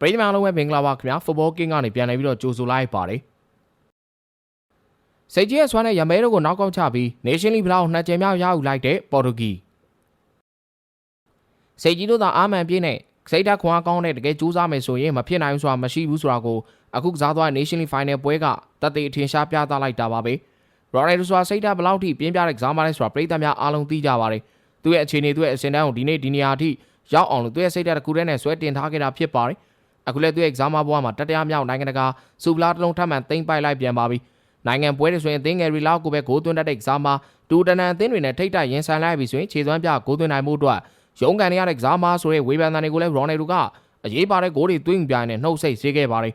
ပရိသတ်များလုံးပဲမင်္ဂလာပါခင်ဗျာဖုတ်ဘောကင်းကနေပြန်လည်ပြီးတော့ကြိုဆိုလိုက်ပါတယ်စိတ်ကြီးရဲ့ဆွမ်းတဲ့ရမဲတို့ကိုနောက်ကောက်ချပြီး Nation League ဘလောက်နှစ်ကြိမ်မြောက်ရယူလိုက်တဲ့ပေါ်တူဂီစိတ်ကြီးတို့သာအာမန်ပြည့်နဲ့စိတ်ဓာတ်ခွန်အားကောင်းတဲ့တကယ်ကြိုးစားမယ်ဆိုရင်မဖြစ်နိုင်ဘူးဆိုတာမရှိဘူးဆိုတာကိုအခုကစားသွားတဲ့ Nation League Final ပွဲကတသက်အထင်ရှားပြသလိုက်တာပါပဲရော်နယ်ဒိုဆိုတာစိတ်ဓာတ်ဘလောက်ထိပြင်းပြတဲ့ကစားမလဲဆိုတာပရိသတ်များအားလုံးသိကြပါတယ်သူ့ရဲ့အခြေအနေသူ့ရဲ့အစင်တန်းကိုဒီနေ့ဒီနေရာအထိရောက်အောင်လို့သူ့ရဲ့စိတ်ဓာတ်တစ်ခုတည်းနဲ့ဆွဲတင်ထားခဲ့တာဖြစ်ပါတယ်အခုလည်းသူ့ရဲ့ကစားမဘွားမှာတတရားမြောက်နိုင်ငံတကာစူပလာတစ်လုံးထပ်မံသိမ်းပိုက်လိုက်ပြန်ပါပြီနိုင်ငံပွဲတွေဆိုရင်အသင်းငယ်ရီလောက်ကိုပဲဂိုးသွင်းတတ်တဲ့ကစားမတူတနန်အသင်းတွေနဲ့ထိတ်တိုက်ရင်ဆိုင်လိုက်ပြီဆိုရင်ခြေစွမ်းပြဂိုးသွင်းနိုင်မှုအတွက်ရုံးကန်ရတဲ့ကစားမဆိုတဲ့ဝေဖန်သံတွေကိုလည်းရော်နယ်ဒိုကအရေးပါတဲ့ဂိုးတွေသွင်းပြိုင်နဲ့နှုတ်ဆက်စေခဲ့ပါတယ်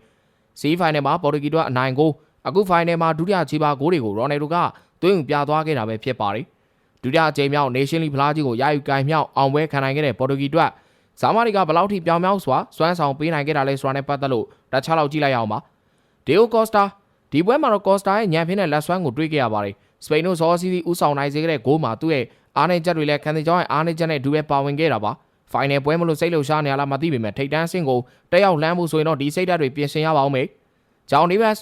စီးဖိုင်နယ်မှာပေါ်တူဂီတို့အနိုင်ကိုအခုဖိုင်နယ်မှာဒုတိယခြေပါဂိုးတွေကိုရော်နယ်ဒိုကသွင်းပြသွားခဲ့တာပဲဖြစ်ပါတယ်ဒုတိယအကြိမ်မြောက် Nation League ဖလားကြီးကိုရယူကိုင်မြောက်အောင်ပွဲခံနိုင်ခဲ့တဲ့ပေါ်တူဂီတို့ဇာမာရီကဘလောက်ထိပြောင်မြောက်စွာစွမ်းဆောင်ပေးနိုင်ခဲ့တာလဲဆိုတာနဲ့ပတ်သက်လို့တစ်ခြားလောက်ကြည့်လိုက်အောင်ပါဒေယိုကော့စတာဒီပွဲမှာတော့ကော့စတာရဲ့ညံဖင်းတဲ့လက်စွမ်းကိုတွေးခဲ့ရပါတယ်စပိန်တို့ဇော်စီစီဦးဆောင်နိုင်စေခဲ့တဲ့ဂိုးမှာသူ့ရဲ့အားနည်းချက်တွေလည်းခန်စီကျောင်းရဲ့အားနည်းချက်နဲ့အတူပဲပါဝင်ခဲ့တာပါဖိုင်နယ်ပွဲမလို့စိတ်လှုပ်ရှားနေရလားမသိပေမဲ့ထိတ်တန်းဆင့်ကိုတက်ရောက်လှမ်းမှုဆိုရင်တော့ဒီစိတ်ဓာတ်တွေပြင်ဆင်ရပါအောင်မေဂျောင်နီဗတ်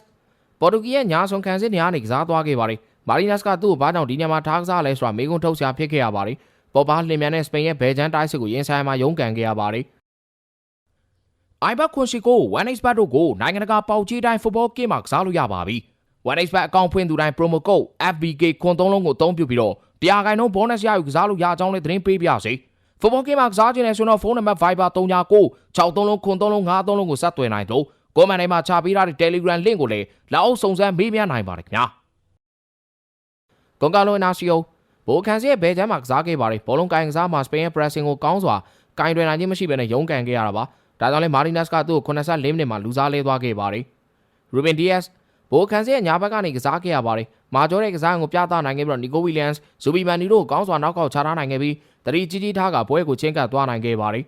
ပေါ်တူဂီရဲ့ညာဆုံးခံစစ်နေရာနေကစားသွားခဲ့ပါတယ်မာရီနက်စ်ကသူ့ကိုဘာကြောင့်ဒီညမှာထားကစားလဲဆိုတာမေးခွန်းထုတ်စရာဖြစ်ခဲ့ရပါတယ်ပေါ်ပါလင်မြန်တဲ့စပိန်ရဲ့ဘယ်ဂျန်တိုက်စစ်ကိုရင်ဆိုင်မှာရုန်းကန်ခဲ့ရပါတယ်အိုင်ဘတ်ကွန်စီကို 1xbet တို့ကိုနိုင်ငံတကာပေါက်ကြီးတိုင်းဖုတ်ဘောကင်းမှာကစားလို့ရပါပြီ 1xbet အကောင့်ဖွင့်သူတိုင်း promo code FBK ခွန်3လုံးကိုအသုံးပြုပြီးတော့100% bonus ရယူကစားလို့ရအကြောင်းလေးသတင်းပေးပြစေဖုတ်ဘောကင်းမှာကစားခြင်းနဲ့ဆိုတော့ဖုန်းနံပါတ် Viber 39 63လုံးခွန်3လုံး53လုံးကိုဆက်သွယ်နိုင်လို့ကွန်မန့်ထဲမှာချပေးထားတဲ့ Telegram link ကိုလည်းလက်အောက်စုံစမ်းမေးမြန်းနိုင်ပါတယ်ခင်ဗျာကွန်ကာလိုနာစီယိုဘိုကန်စီရဲ့ဘယ်ချမ်းမှာကစားခဲ့ပါတယ်ဘောလုံးကိုင်ကစားမှာစပိန်ရဲ့ pressing ကိုကောင်းစွာကင်တွင်နိုင်ခြင်းမရှိဘဲနဲ့ရုန်းကန်ခဲ့ရတာပါဒါကြောင့်လဲမာရီနက်စ်ကသူ့ကို84မိနစ်မှာလူစားလဲသွားခဲ့ပါတယ်ရူဘင်ဒီယက်စ်ဘိုကန်စီရဲ့ညာဘက်ကနေကစားခဲ့ရပါတယ်မာဂျောရဲ့ကစားကိုပြသနိုင်ခဲ့ပြီးတော့နီကိုဝီလျံစ်ဇူဘီမန်နီတို့ကိုကောင်းစွာနောက်ကောက်ချထားနိုင်ခဲ့ပြီးတတိကြီးကြီးထားကပွဲကိုချင်းကပ်သွားနိုင်ခဲ့ပါတယ်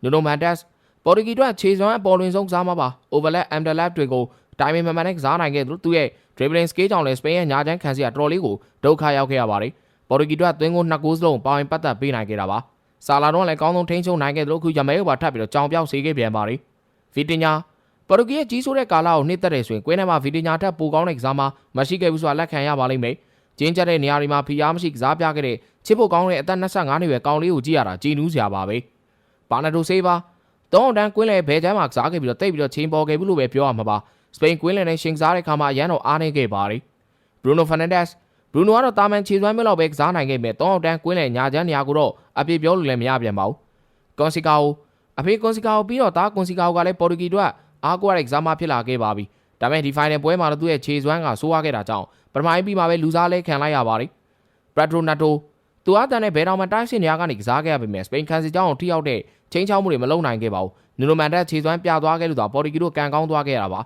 နူနိုမန်တက်စ်ပေါ်တူဂီတို့ခြေစွမ်းအပေါ်လွင်ဆုံးကစားမှာပါ overlap underlap တွေကိုတိုင်မင်မှန်မှန်နဲ့ကစားနိုင်ခဲ့သူရဲ့ dribbling skill ကြောင့်လည်းစပိန်ရဲ့ညာချမ်းခံစီကတော်တော်လေးကိုဒုက္ခရောက်ခဲ့ရပါတယ်ပေါ်တူဂီတို့သွင်းကို2ဂိုးစလုံးပါဝင်ပတ်သက်ပေးနိုင်ခဲ့တာပါဆာလာတော့လည်းကောင်းဆုံးထိန်းချုပ်နိုင်ခဲ့တယ်လို့ခုရမဲကိုပါထပ်ပြီးတော့ကြောင်ပြောက်စေခဲ့ပြန်ပါတယ်ဗီတင်ညာပေါ်တူဂီရဲ့ကြီးစိုးတဲ့ကာလာကိုနှိမ့်သက်တယ်ဆိုရင်ကွင်းထဲမှာဗီတင်ညာထက်ပိုကောင်းတဲ့ကစားမမရှိခဲ့ဘူးဆိုတာလက်ခံရပါလိမ့်မယ်ကျင်းကျတဲ့နေရာတွေမှာဖိအားမရှိကစားပြခဲ့တဲ့ချစ်ဖို့ကောင်းတဲ့အသက်25နှစ်ရွယ်ကောင်လေးကိုကြည့်ရတာကြည်နူးစရာပါပဲဘာနာဒိုဆေးပါတောင်းတန်းကွင်းလေဘဲချမ်းမှာကစားခဲ့ပြီးတော့တိတ်ပြီးတော့ချင်းပေါ်ခဲ့ဘူးလို့ပဲပြောရမှာပါစပိန်ကွင်းလေနဲ့ရှင်ကစားတဲ့ခါမှာအရန်တော့အားနေခဲ့ပါတယ်ဘရူနိုဖာနန်ဒက်စ်ဘရူနိုကတော့တာမန်ခြေစွမ်းမျိုးလောက်ပဲကစားနိုင်ခဲ့ပေမဲ့တောင်းတန်းကွင်းလေညာချမ်းနေရာကိုတော့အပြည့်ပြောလို့လည်းမရပြန်ပါဘူးကွန်စီကာကိုအဖေကွန်စီကာကိုပြီးတော့တာကွန်စီကာကိုကလည်းပေါ်တူဂီတို့အားကိုးရတဲ့ကစားမဖြစ်လာခဲ့ပါပြီဒါပေမဲ့ဒီဖိုင်နယ်ပွဲမှာတော့သူ့ရဲ့ခြေစွမ်းကဆိုးရခဲ့တာကြောင့်ပထမပိုင်းပြီးမှပဲလူစားလဲခံလိုက်ရပါတယ်ပရက်ဒရိုနာတိုသူအားတန်တဲ့ဘယ်တော်မှတိုက်စစ်နေရာကနေကစားခဲ့ရပေမဲ့စပိန်ကန်စီကြောင့်ထိရောက်တဲ့ချင်းချောင်းမှုတွေမလုံနိုင်ခဲ့ပါဘူးနူနိုမန်တက်ခြေစွမ်းပြသွားခဲ့လို့သာပေါ်တူဂီတို့ကန်ကောင်းသွားခဲ့ရတာပါ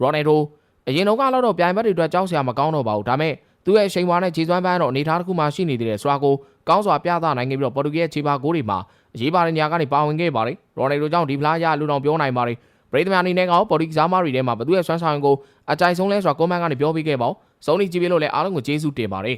ရော်နယ်ဒိုအရင်တော့ကတော့ပြိုင်ဘက်တွေအတွက်ကြောက်စရာမကောင်းတော့ပါဘူးဒါပေမဲ့သူ့ရဲ့ရှိန်ဝါနဲ့ခြေစွမ်းပန်းတော့အနေထားတစ်ခုမှရှိနေသေးတယ်ဆိုတာကိုကောင်းစွာပြသနိုင်ခဲ့ပြီးတော့ပေါ်တူဂီရဲ့ခြေပါဂိုးတွေမှာအရေးပါတဲ့နေရာကနေပါဝင်ခဲ့ပါတယ်ရော်နယ်ဒိုကြောင့်ဒီဖလားရလူတော်ပြောနိုင်ပါတယ်ပရိသတ်များအနေနဲ့ကတော့ပေါ်တူဂီစားမတွေထဲမှာဘသူရဲ့ဆွမ်းဆောင်ကိုအကြိုက်ဆုံးလဲဆိုတာကွန်မန့်ကနေပြောပြခဲ့ပါဦးစုံနေကြည့်ပြလို့လည်းအားလုံးကိုကျေးဇူးတင်ပါတယ်